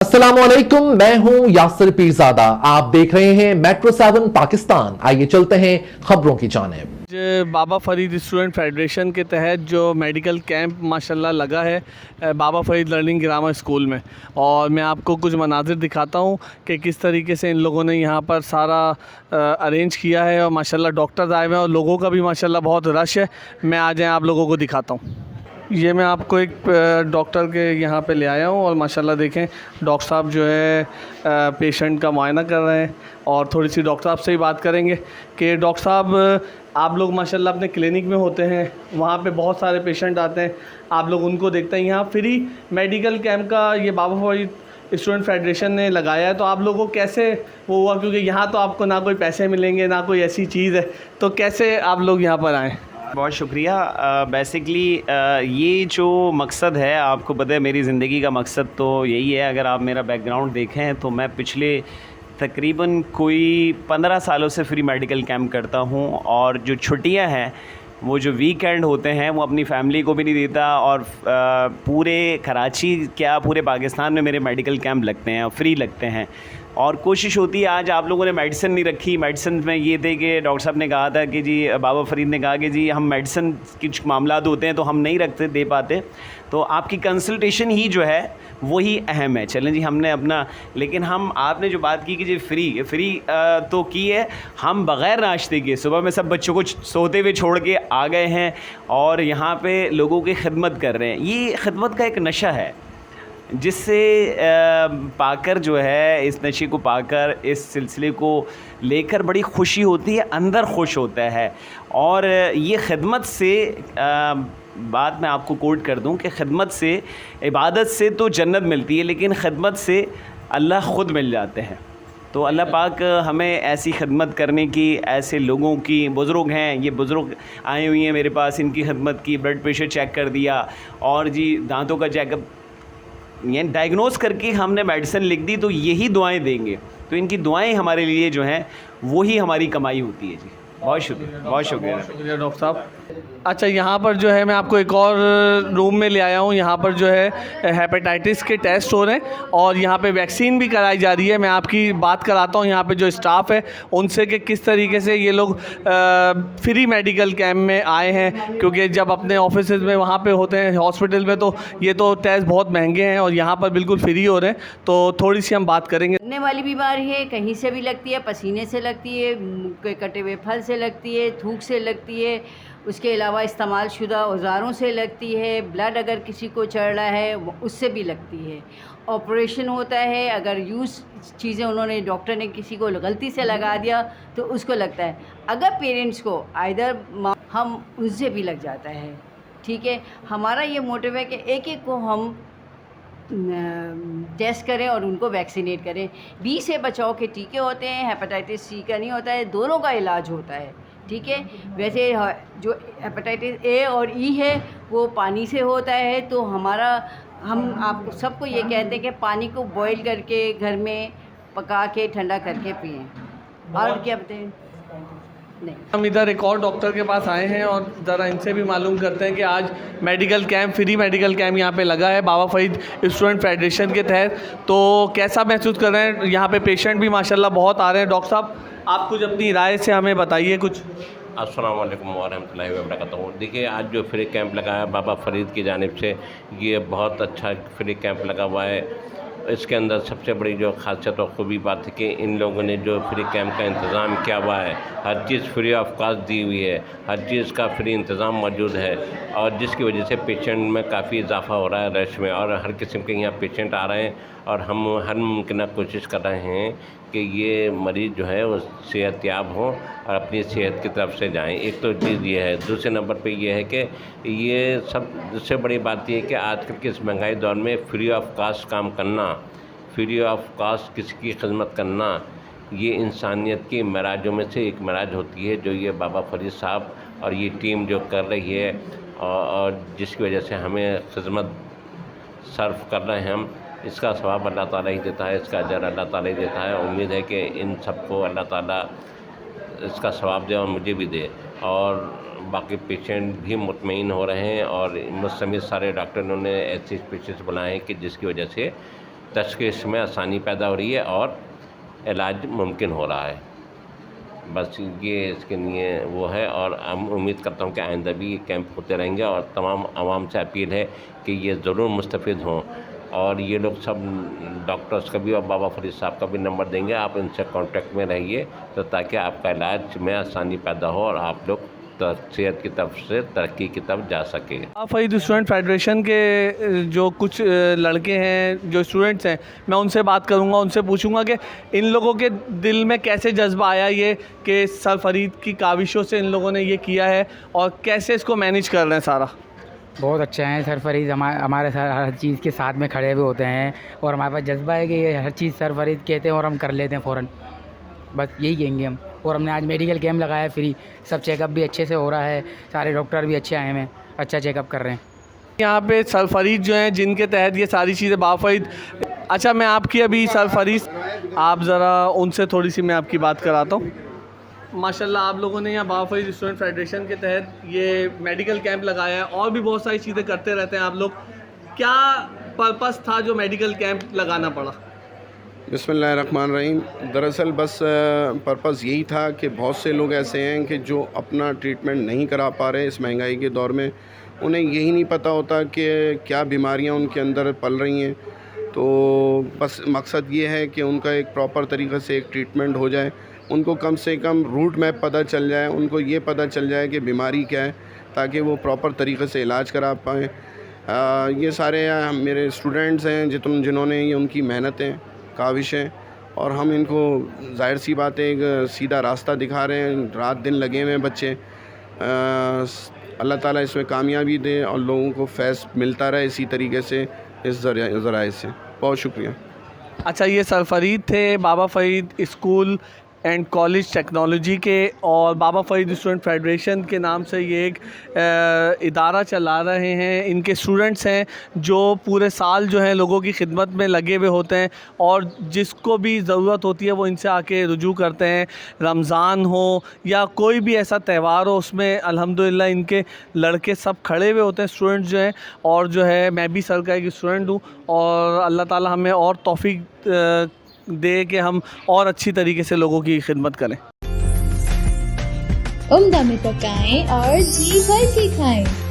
अस्सलामुअलैकुम, मैं हूं यासिर पीरजादा। आप देख रहे हैं मेट्रो 7 पाकिस्तान। आइए चलते हैं खबरों की जानिब। बाबा फ़रीद स्टूडेंट फेडरेशन के तहत जो मेडिकल कैंप माशाल्लाह लगा है बाबा फ़रीद लर्निंग ग्रामर स्कूल में, और मैं आपको कुछ मनाजिर दिखाता हूँ कि किस तरीके से इन लोगों ने यहाँ पर सारा अरेंज किया है। और माशाल्लाह डॉक्टर्स आए हुए हैं और लोगों का भी माशाल्लाह बहुत रश है। मैं आ जाएँ आप लोगों को दिखाता हूँ। ये मैं आपको एक डॉक्टर के यहाँ पे ले आया हूँ और माशाल्लाह देखें डॉक्टर साहब जो है पेशेंट का मुआयना कर रहे हैं। और थोड़ी सी डॉक्टर साहब से ही बात करेंगे कि डॉक्टर साहब, आप लोग माशाल्लाह अपने क्लिनिक में होते हैं, वहाँ पे बहुत सारे पेशेंट आते हैं, आप लोग उनको देखते हैं। यहाँ फ्री मेडिकल कैंप का ये बाबा फरीद स्टूडेंट फेडरेशन ने लगाया है, तो आप लोगों को कैसे वो हुआ? क्योंकि यहाँ तो आपको ना कोई पैसे मिलेंगे ना कोई ऐसी चीज़ है, तो कैसे आप लोग यहाँ पर आएँ? बहुत शुक्रिया। बेसिकली ये जो मकसद है, आपको पता है मेरी ज़िंदगी का मकसद तो यही है। अगर आप मेरा बैकग्राउंड देखें तो मैं पिछले तकरीबन कोई 15 सालों से फ्री मेडिकल कैंप करता हूँ, और जो छुट्टियाँ हैं वो जो वीकेंड होते हैं वो अपनी फैमिली को भी नहीं देता। और पूरे कराची क्या पूरे पाकिस्तान में मेरे मेडिकल कैंप लगते हैं, फ्री लगते हैं। और कोशिश होती है, आज आप लोगों ने मेडिसिन नहीं रखी, मेडिसिन में ये थे कि डॉक्टर साहब ने कहा था कि जी, बाबा फरीद ने कहा कि जी हम मेडिसिन कुछ मामलात होते हैं तो हम नहीं रखते दे पाते, तो आपकी कंसल्टेशन ही जो है वही अहम है। चलें जी, हमने अपना, लेकिन हम आपने जो बात की कि जी फ्री तो की है, हम बग़ैर नाश्ते के सुबह में सब बच्चों को सोते हुए छोड़ के आ गए हैं और यहाँ पे लोगों की खिदमत कर रहे हैं। ये खिदमत का एक नशा है जिससे पाकर जो है, इस नशे को पाकर, इस सिलसिले को लेकर बड़ी खुशी होती है, अंदर खुश होता है। और ये खिदमत से बात मैं आपको कोट कर दूं कि खिदमत से, इबादत से तो जन्नत मिलती है, लेकिन खिदमत से अल्लाह ख़ुद मिल जाते हैं। तो अल्लाह पाक हमें ऐसी खिदमत करने की, ऐसे लोगों की, बुज़ुर्ग हैं, ये बुज़ुर्ग आए हुए हैं मेरे पास, इनकी खिदमत की, ब्लड प्रेशर चेक कर दिया और जी दांतों का चेकअप, ये डायग्नोस करके हमने मेडिसिन लिख दी, तो यही दुआएं देंगे। तो इनकी दुआएं हमारे लिए जो हैं वही हमारी कमाई होती है जी। बहुत शुक्रिया, बहुत शुक्रिया, बहुत शुक्रिया डॉक्टर साहब। अच्छा, यहाँ पर जो है मैं आपको एक और रूम में ले आया हूँ। यहाँ पर जो है हेपेटाइटिस के टेस्ट हो रहे हैं और यहाँ पे वैक्सीन भी कराई जा रही है। मैं आपकी बात कराता हूँ यहाँ पे जो स्टाफ है उनसे कि किस तरीके से ये लोग फ्री मेडिकल कैंप में आए हैं, क्योंकि जब अपने ऑफिस में वहाँ पे होते हैं, हॉस्पिटल में, तो ये तो टेस्ट बहुत महंगे हैं और यहाँ पर बिल्कुल फ्री हो रहे हैं। तो थोड़ी सी हम बात करेंगे। लगने वाली बीमारी है, कहीं से भी लगती है, पसीने से लगती है, कटे हुए फल से लगती है, थूक से लगती है, उसके अलावा इस्तेमाल शुदा औज़ारों से लगती है, ब्लड अगर किसी को चढ़ रहा है उससे भी लगती है, ऑपरेशन होता है, अगर यूज़ चीज़ें उन्होंने, डॉक्टर ने किसी को गलती से लगा दिया तो उसको लगता है, अगर पेरेंट्स को आइदर हम उनसे भी लग जाता है। ठीक है, हमारा ये मोटिव है कि एक एक को हम टेस्ट करें और उनको वैक्सीनेट करें। बी से बचाव के टीके होते हैं, हेपेटाइटिस सी का नहीं होता है, दोनों का इलाज होता है। ठीक है, वैसे जो हेपेटाइटिस ए और ई है वो पानी से होता है, तो हम आप सबको ये कहते हैं कि पानी को बॉईल करके घर में पका के ठंडा करके पिएं। और क्या बताएं? नहीं। हम इधर एक और डॉक्टर के पास आए हैं और ज़रा इनसे भी मालूम करते हैं कि आज medical camp, free medical camp यहाँ पे लगा है बाबा फरीद स्टूडेंट फेडरेशन के तहत, तो कैसा महसूस कर रहे हैं? यहाँ पे पेशेंट भी माशाल्लाह बहुत आ रहे हैं। डॉक्टर साहब, आप कुछ अपनी राय से हमें बताइए कुछ। अस्सलाम वालेकुम वरहमतुल्लाहि वबरकातुहू। देखिए, आज जो फ्री कैंप लगा है बाबा फरीद की जानिब से, ये बहुत अच्छा फ्री कैंप लगा हुआ है। इसके अंदर सबसे बड़ी जो खासियत और ख़ूबी बात है कि इन लोगों ने जो फ्री कैंप का इंतज़ाम किया हुआ है, हर चीज़ फ्री ऑफ कॉस्ट दी हुई है, हर चीज़ का फ्री इंतज़ाम मौजूद है, और जिसकी वजह से पेशेंट में काफ़ी इजाफा हो रहा है, रश में, और हर किस्म के यहाँ पेशेंट आ रहे हैं। और हम हर मुमकिन कोशिश कर रहे हैं कि ये मरीज़ जो है वो सेहत याब हों और अपनी सेहत की तरफ से जाएं। एक तो चीज़ ये है। दूसरे नंबर पे ये है कि ये सबसे बड़ी बात ये है कि आजकल के इस महंगाई दौर में फ्री ऑफ कॉस्ट काम करना, फ्री ऑफ कॉस्ट किसी की खिदमत करना, ये इंसानियत की मराजों में से एक मराज होती है, जो ये बाबा फरीद साहब और ये टीम जो कर रही है, और जिसकी वजह से हमें खिदमत सर्व कर रहे हैं हम, इसका सवाब अल्लाह ताला ही देता है, इसका अजर अल्लाह ताला ही देता है। उम्मीद है कि इन सबको अल्लाह ताला इसका सवाब दे और मुझे भी दे, और बाकी पेशेंट भी मुतमईन हो रहे हैं। और मुझ समेत सारे डॉक्टरों ने ऐसे स्पेशलिस्ट बनाए हैं कि जिसकी वजह से तशख़ीस में आसानी पैदा हो रही है और इलाज मुमकिन हो रहा है। बस ये इसके लिए वो है, और हम उम्मीद करता हूँ कि आइंदा भी ये कैंप होते रहेंगे, और तमाम आवाम से अपील है कि ये ज़रूर मुस्तफ़िद हों। और ये लोग सब डॉक्टर्स का भी और बाबा फरीद साहब का भी नंबर देंगे, आप इनसे कांटेक्ट में रहिए तो ताकि आपका इलाज में आसानी पैदा हो और आप लोग सेहत की तरफ से तरक्की की तरफ जा सके। बाबा फरीद स्टूडेंट फेडरेशन के जो कुछ लड़के हैं, जो स्टूडेंट्स हैं, मैं उनसे बात करूंगा, उनसे पूछूंगा कि इन लोगों के दिल में कैसे जज्बा आया ये कि सर फरीद की काविशों से इन लोगों ने ये किया है और कैसे इसको मैनेज कर रहे हैं सारा। बहुत अच्छा है सर फरीद, हमारे साथ हर चीज़ के साथ में खड़े हुए होते हैं और हमारे पास जज्बा है कि ये हर चीज़ सर फरीद कहते हैं और हम कर लेते हैं फ़ौरन, बस यही कहेंगे हम। और हमने आज मेडिकल कैंप लगाया है फ्री, सब चेकअप भी अच्छे से हो रहा है, सारे डॉक्टर भी अच्छे आए हैं, अच्छा चेकअप कर रहे हैं। यहाँ पे सर फरीद जो हैं जिनके तहत ये सारी चीज़ें बाबा फरीद, अच्छा मैं आपकी अभी सर फरीद, आप ज़रा उनसे थोड़ी सी मैं आपकी बात कराता हूँ। माशाल्लाह आप लोगों ने यहाँ बाबा फरीद स्टूडेंट फेडरेशन के तहत ये मेडिकल कैंप लगाया है और भी बहुत सारी चीज़ें करते रहते हैं आप लोग। क्या पर्पस था जो मेडिकल कैंप लगाना पड़ा? बिस्मिल्लाहिर्रहमानिर्रहीम। दरअसल बस पर्पज़ यही था कि बहुत से लोग ऐसे हैं कि जो अपना ट्रीटमेंट नहीं करा पा रहे इस महंगाई के दौर में, उन्हें यही नहीं पता होता कि क्या बीमारियां उनके अंदर पल रही हैं। तो बस मकसद ये है कि उनका एक प्रॉपर तरीक़े से एक ट्रीटमेंट हो जाए, उनको कम से कम रूट मैप पता चल जाए, उनको ये पता चल जाए कि बीमारी क्या है, ताकि वो प्रॉपर तरीक़े से इलाज करा पाएँ। ये सारे मेरे स्टूडेंट्स हैं जिन्होंने ये उनकी मेहनतें काविशें, और हम इनको ज़ाहिर सी बात है एक सीधा रास्ता दिखा रहे हैं। रात दिन लगे हुए हैं बच्चे, अल्लाह ताला इसमें कामयाबी दे और लोगों को फैज़ मिलता रहे इसी तरीके से, इस ज़राए से। बहुत शुक्रिया। अच्छा, ये सर फरीद थे Baba Farid school and college technology के, और बाबा फरीद स्टूडेंट फेडरेशन के नाम से ये एक इदारा चला रहे हैं। इनके स्टूडेंट्स हैं जो पूरे साल जो है लोगों की खिदमत में लगे हुए होते हैं और जिसको भी ज़रूरत होती है वो इनसे आके रुजू करते हैं। रमज़ान हो या कोई भी ऐसा त्यौहार हो, उसमें अल्हम्दुलिल्लाह इनके लड़के सब खड़े हुए होते हैं, स्टूडेंट्स जो हैं। और जो है मैं भी सर का एक स्टूडेंट हूँ और अल्लाह ताला हमें और तौफीक दे कि हम और अच्छी तरीके से लोगों की खिदमत करें। उम्दा में पकाएं और जी भर के खाएं।